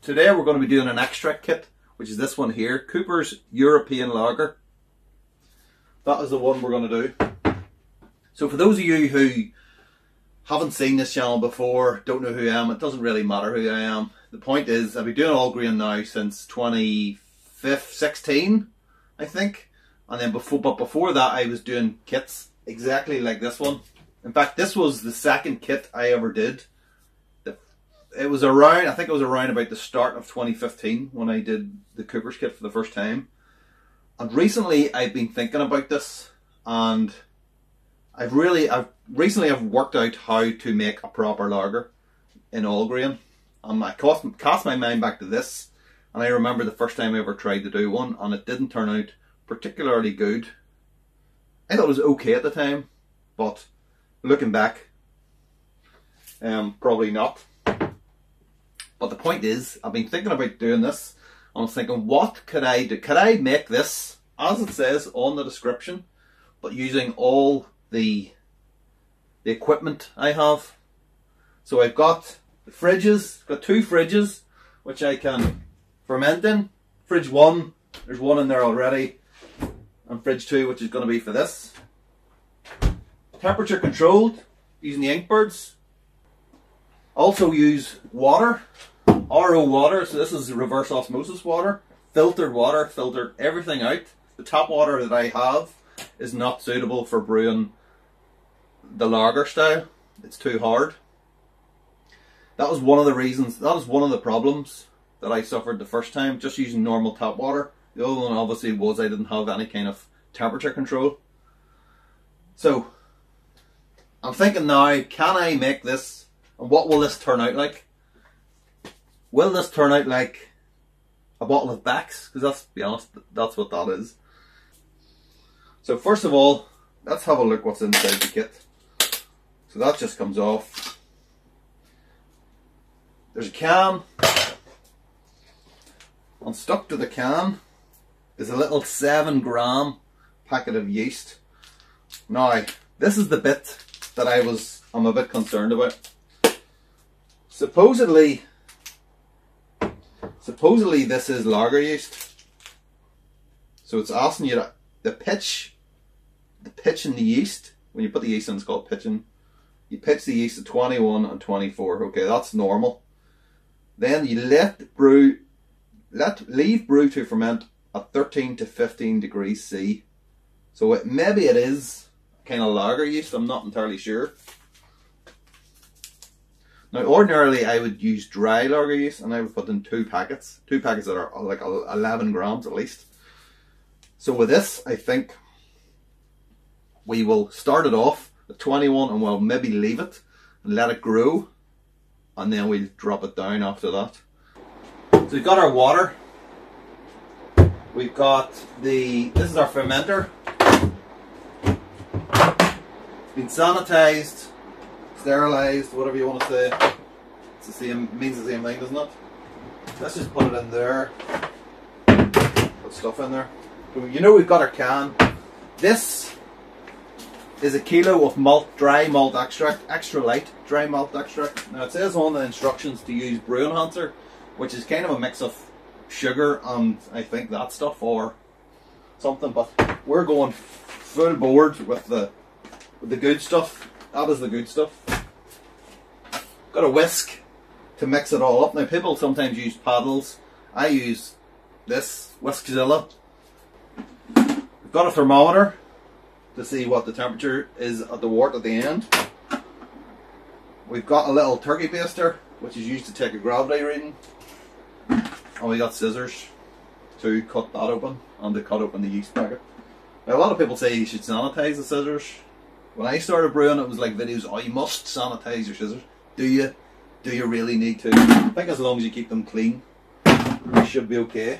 Today we're going to be doing an extract kit, which is this one here, Cooper's European Lager. That is the one we're going to do. So for those of you who haven't seen this channel before, don't know who I am, it doesn't really matter who I am. The point is, I've been doing all grain now since 2016, I think. And then before that I was doing kits exactly like this one. In fact, this was the second kit I ever did. It was around, I think it was around about the start of 2015 when I did the Cooper's kit for the first time. And recently I've been thinking about this, and I've recently worked out how to make a proper lager in all grain. And I cast my mind back to this, and I remember the first time I ever tried to do one, and it didn't turn out particularly good. I thought it was okay at the time, but looking back, probably not. But the point is, I've been thinking about doing this. I was thinking, what could I do? Could I make this, as it says on the description, but using all the equipment I have? So I've got the fridges, got two fridges, which I can ferment in. Fridge 1, there's one in there already. And fridge 2, which is going to be for this. Temperature controlled, using the Inkbirds. Also use water, RO water, so this is reverse osmosis water. Filtered water, filtered everything out. The tap water that I have is not suitable for brewing the lager style. It's too hard. That was one of the reasons, that was one of the problems that I suffered the first time, just using normal tap water. The other one obviously was I didn't have any kind of temperature control. So, I'm thinking now, can I make this? And what will this turn out like? Will this turn out like a bottle of Becks? Because let's be honest, that's what that is. So first of all, let's have a look what's inside the kit. So that just comes off. There's a can. And stuck to the can is a little 7-gram packet of yeast. Now, this is the bit that I'm a bit concerned about. Supposedly this is lager yeast. So it's asking you the pitch in the yeast. When you put the yeast in, it's called pitching. You pitch the yeast at 21 and 24. Okay, that's normal. Then you leave brew to ferment at 13 to 15 degrees C. So maybe it is kind of lager yeast, I'm not entirely sure. Now ordinarily I would use dry lager yeast, and I would put in two packets that are like 11 grams at least. So with this, I think we will start it off at 21 and we'll maybe leave it and let it grow, and then we'll drop it down after that. So we've got our water, we've got this is our fermenter. It's been sanitized, sterilized, whatever you want to say. It's the same, means the same thing, doesn't it? Let's just put it in there. Put stuff in there. So you know we've got our can. This is a kilo of malt, dry malt extract, extra light dry malt extract. Now it says on the instructions to use brew enhancer, which is kind of a mix of sugar and I think that stuff or something, but we're going full board with the good stuff. That is the good stuff. Got a whisk to mix it all up. Now people sometimes use paddles. I use this Whiskzilla. We've got a thermometer to see what the temperature is at the wort at the end. We've got a little turkey baster, which is used to take a gravity reading. And we got scissors to cut that open and to cut open the yeast packet. Now a lot of people say you should sanitize the scissors. When I started brewing, it was like videos, oh, you must sanitize your scissors. Do you? Do you really need to? I think as long as you keep them clean, you should be okay.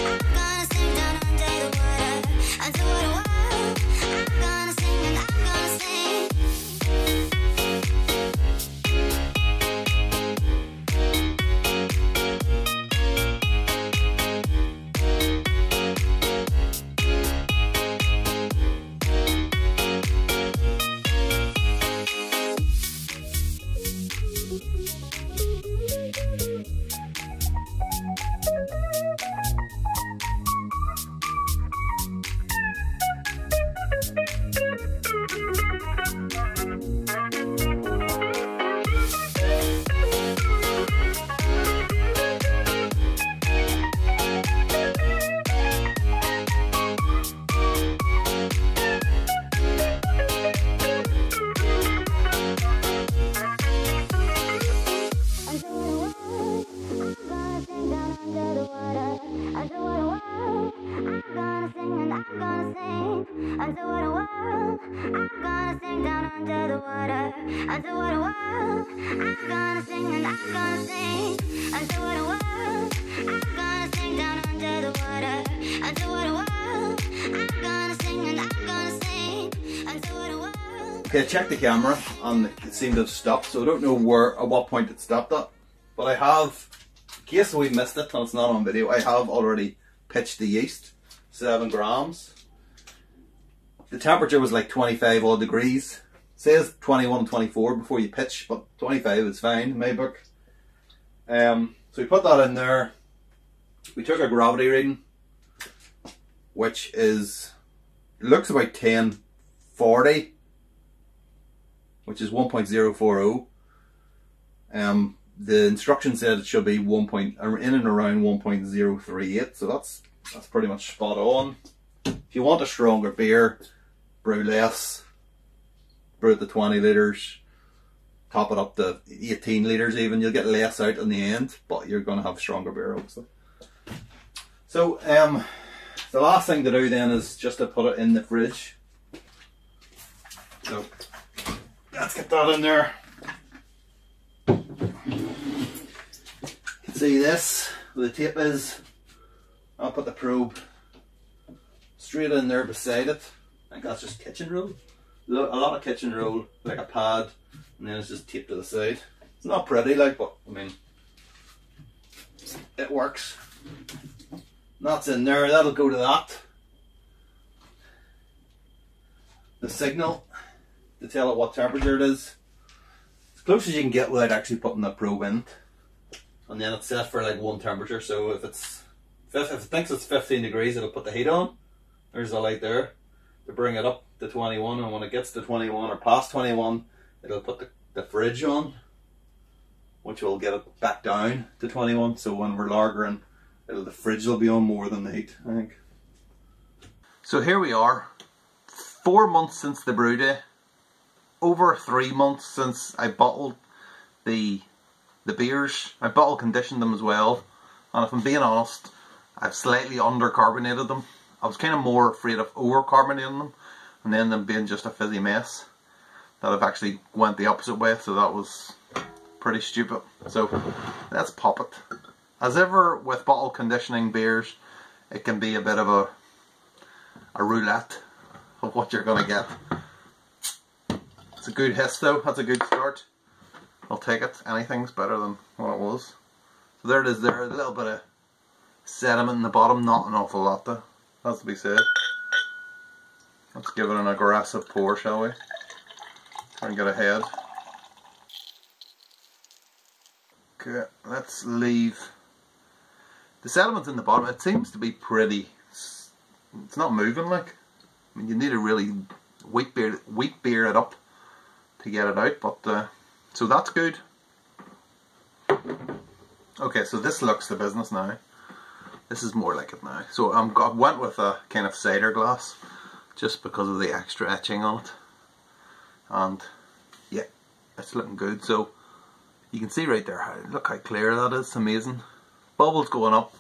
I'm gonna sing water, under water world. I'm gonna sing and I'm gonna sing, under water world. I'm gonna sing down under the water, under water world. I'm gonna sing and I'm gonna sing, under water world. Okay, I checked the camera and it seemed to have stopped, so I don't know at what point it stopped at. But I have, in case we missed it and it's not on video, I have already pitched the yeast, 7 grams. The temperature was like 25 odd degrees. It says 21 and 24 before you pitch, but 25 is fine in my book. So we put that in there. We took a gravity reading, which is, it looks about 1040, which is 1.040. The instruction said it should be in and around 1.038, so that's pretty much spot on. If you want a stronger beer, brew less, brew it to 20 litres, top it up to 18 litres even, you'll get less out in the end, but you're going to have stronger beer obviously. So the last thing to do then is just to put it in the fridge. So let's get that in there. See this, where the tape is. I'll put the probe straight in there beside it. I think that's just kitchen roll. A lot of kitchen roll, like a pad, and then it's just taped to the side. It's not pretty, like, but I mean, it works. That's in there, that'll go to that. The signal to tell it what temperature it is. As close as you can get without actually putting the probe in. And then it's set for like one temperature, so if it thinks it's 15 degrees, it'll put the heat on. There's the light there to bring it up to 21, and when it gets to 21 or past 21, it'll put the fridge on, which will get it back down to 21. So when we're lagering, the fridge will be on more than the heat, I think. So here we are, 4 months since the brew day, over 3 months since I bottled the beers. I bottle conditioned them as well, and if I'm being honest, I've slightly under carbonated them. I was kind of more afraid of over carbonating them and then them being just a fizzy mess, that I've actually went the opposite way, so that was pretty stupid. So let's pop it. As ever with bottle conditioning beers, it can be a bit of a roulette of what you're going to get. It's a good hiss though, that's a good start. I'll take it. Anything's better than what it was. So there it is there, a little bit of sediment in the bottom, not an awful lot though, has to be said. Let's give it an aggressive pour, shall we? Try and get ahead. Okay, let's leave the sediment in the bottom. It seems to be pretty, it's not moving like. I mean, you need to really wheat beer it up to get it out, but so that's good. Okay, so this looks the business now. This is more like it now. So I went with a kind of cider glass just because of the extra etching on it. And yeah, it's looking good. So you can see right there, look how clear that is. It's amazing. Bubbles going up.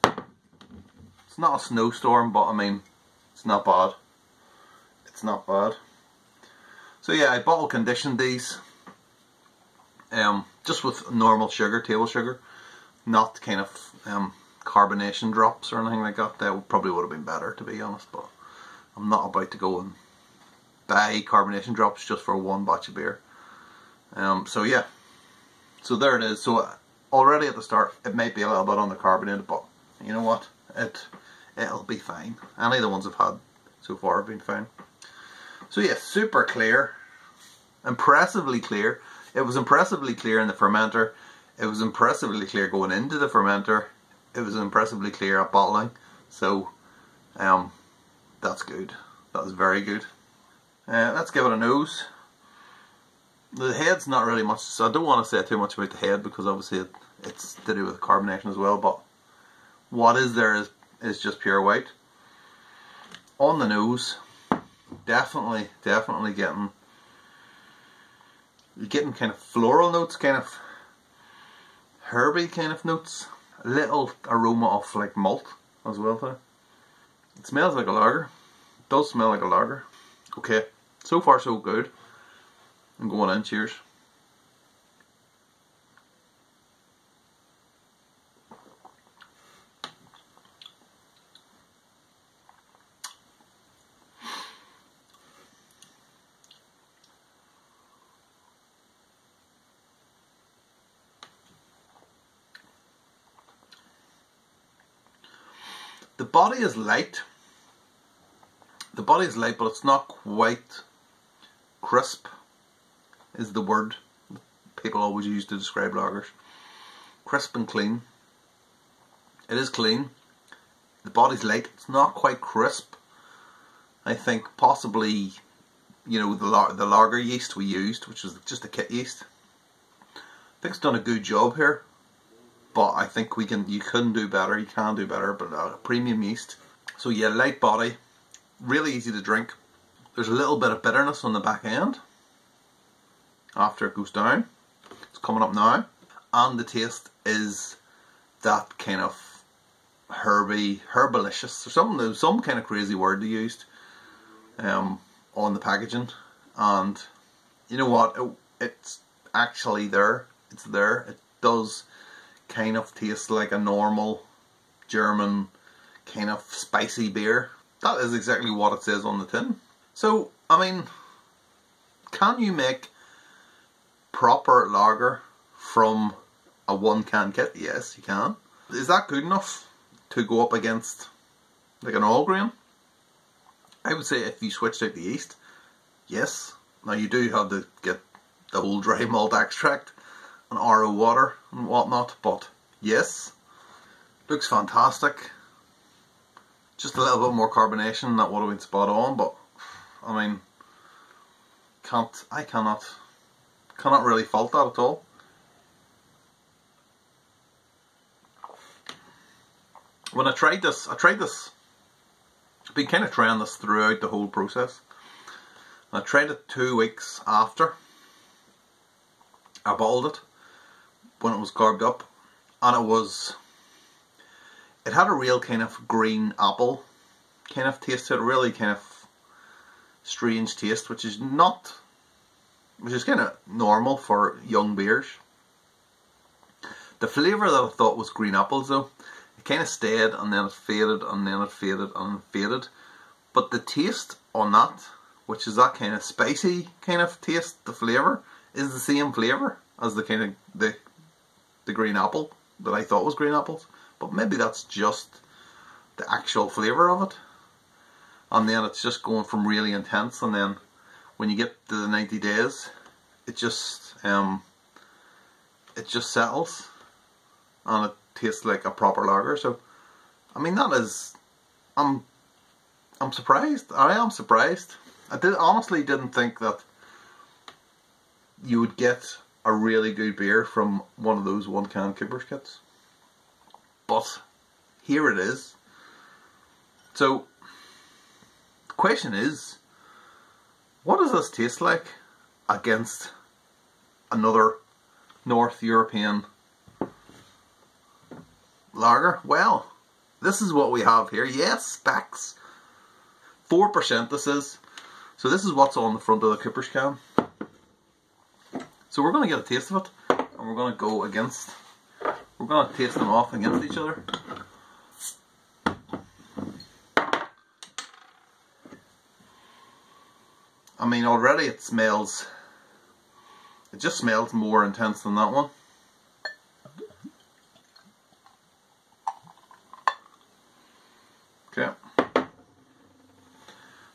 It's not a snowstorm, but I mean, it's not bad. It's not bad. So yeah, I bottle conditioned these. Just with normal sugar, table sugar, not kind of carbonation drops or anything like that. That probably would have been better, to be honest, but I'm not about to go and buy carbonation drops just for one batch of beer. So yeah, so there it is. So already at the start, it might be a little bit undercarbonated, but you know what? It'll be fine. Any of the ones I've had so far have been fine. So yeah, super clear, impressively clear. It was impressively clear in the fermenter. It was impressively clear going into the fermenter. It was impressively clear at bottling. So that's good. That was very good. Let's give it a nose. The head's not really much, so I don't want to say too much about the head because obviously it's to do with carbonation as well, but what is there is just pure white. On the nose, definitely getting kind of floral notes, kind of herby kind of notes, a little aroma of like malt as well there. It smells like a lager. It does smell like a lager. Okay, so far so good. and going in. Cheers. The body is light. The body is light, but it's not quite crisp, is the word people always use to describe lagers. Crisp and clean. It is clean. The body's light. It's not quite crisp. I think possibly, you know, the lager yeast we used, which was just a kit yeast, I think it's done a good job here. But I think you can do better, you can do better, but premium yeast. So yeah, light body, really easy to drink. There's a little bit of bitterness on the back end after it goes down. It's coming up now. And the taste is that kind of herbalicious, or some kind of crazy word they used on the packaging. And you know what, it's actually there, it's there. It does kind of tastes like a normal German kind of spicy beer. That is exactly what it says on the tin. So, I mean, can you make proper lager from a 1-can kit? Yes, you can. Is that good enough to go up against like an all grain? I would say if you switched out the yeast, yes. Now you do have to get the whole dry malt extract and RO water and whatnot, but yes, looks fantastic. Just a little bit more carbonation, that would have been spot on, but I mean, I cannot really fault that at all. When I tried this, I've been kind of trying this throughout the whole process. I tried it 2 weeks after I bottled it, when it was carved up, and it had a real kind of green apple kind of taste to it, a really kind of strange taste, which is kind of normal for young beers. The flavour that I thought was green apples though, it kind of stayed, and then it faded, and then it faded, and it faded. But the taste on that, which is that kind of spicy kind of taste, the flavour, is the same flavour as the kind of the green apple that I thought was green apples. But maybe that's just the actual flavour of it. And then it's just going from really intense, and then when you get to the 90 days, it just settles, and it tastes like a proper lager. So, I mean, that is, I'm surprised. I am surprised. I honestly didn't think that you would get a really good beer from one of those 1-can Cooper's kits. But here it is. So the question is, what does this taste like against another North European lager? Well, this is what we have here. Yes, Becks. 4% this is. So this is what's on the front of the Cooper's can. So we're going to get a taste of it, and we're going to taste them off against each other. I mean, already it just smells more intense than that one. Okay.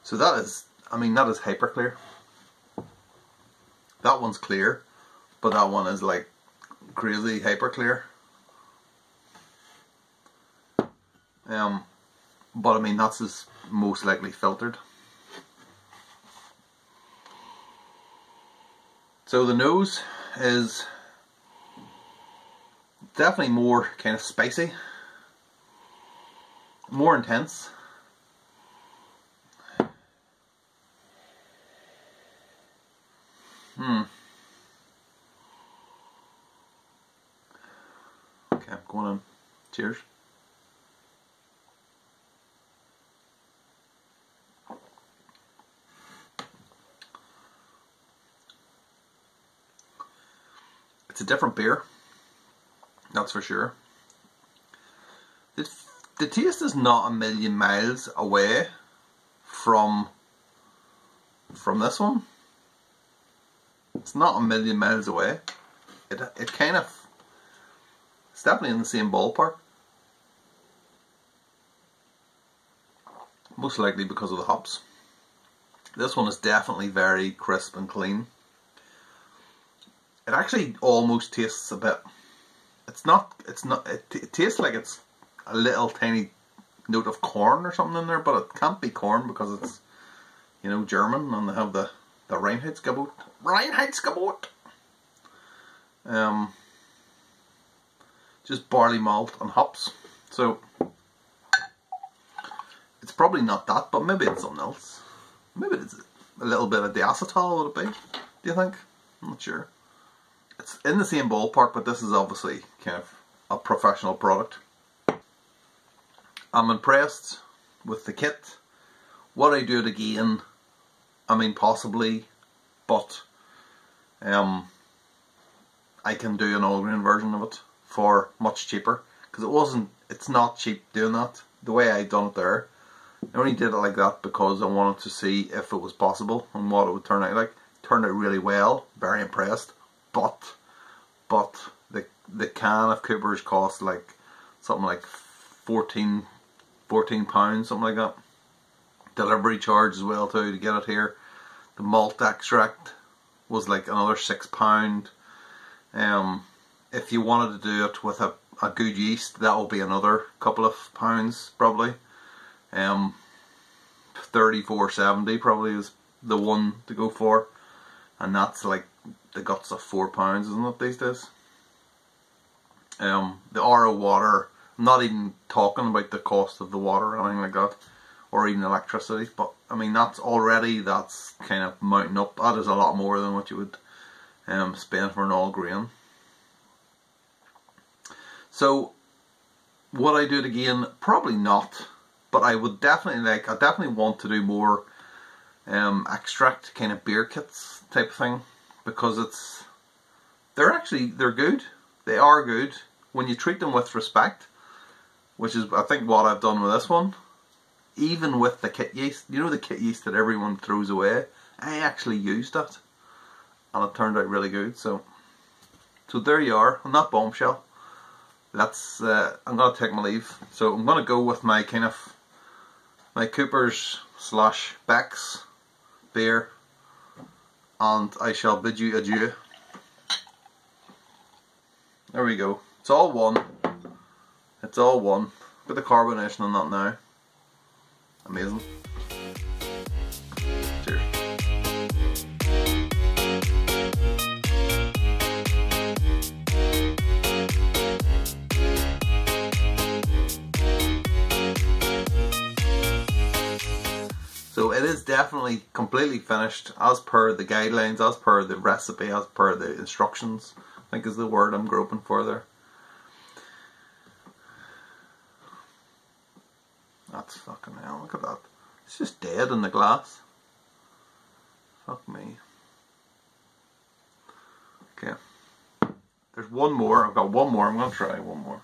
So that is hyper clear. That one's clear, but that one is like crazy hyper clear. But I mean, that's most likely filtered. So the nose is definitely more kind of spicy, more intense. Okay, going on. Cheers. It's a different beer, that's for sure. The taste is not a million miles away from this one. It's not a million miles away. It kind of, it's definitely in the same ballpark. Most likely because of the hops. This one is definitely very crisp and clean. It actually almost tastes a bit, it tastes like it's a little tiny note of corn or something in there, but it can't be corn because it's, you know, German and they have the Reinheitsgebot. Just barley malt and hops. So it's probably not that, but maybe it's something else. Maybe it's a little bit of diacetyl, would it be? Do you think? I'm not sure. It's in the same ballpark, but this is obviously kind of a professional product. I'm impressed with the kit. Would I do it again? I mean, possibly, but I can do an all-grain version of it for much cheaper, because it's not cheap doing that. The way I done it there, I only did it like that because I wanted to see if it was possible and what it would turn out like. It turned out really well, very impressed, but the can of Coopers cost like something like 14 pounds, something like that. Delivery charge as well too to get it here. The malt extract was like another £6. If you wanted to do it with a good yeast, that will be another couple of pounds probably. 34.70 probably is the one to go for, and that's like the guts of £4, isn't it, these days? The RO water, I'm not even talking about the cost of the water or anything like that, or even electricity, but I mean that's kind of mounting up. That is a lot more than what you would spend for an all grain. So would I do it again? Probably not, but I would definitely I definitely want to do more extract kind of beer kits type of thing, because they're good. They are good when you treat them with respect, which is I think what I've done with this one. Even with the kit yeast, you know, the kit yeast that everyone throws away, I actually used that and it turned out really good. So there you are on that bombshell. I'm gonna take my leave. So I'm gonna go with my Coopers / Becks beer, and I shall bid you adieu. There we go. It's all one. It's all one. Look at the carbonation on that now. Amazing. Cheers. So it is definitely completely finished as per the guidelines, as per the recipe, as per the instructions, I think is the word I'm groping for there. That's fucking hell, look at that. It's just dead in the glass. Fuck me. Okay. There's one more, I've got one more, I'm going to try one more.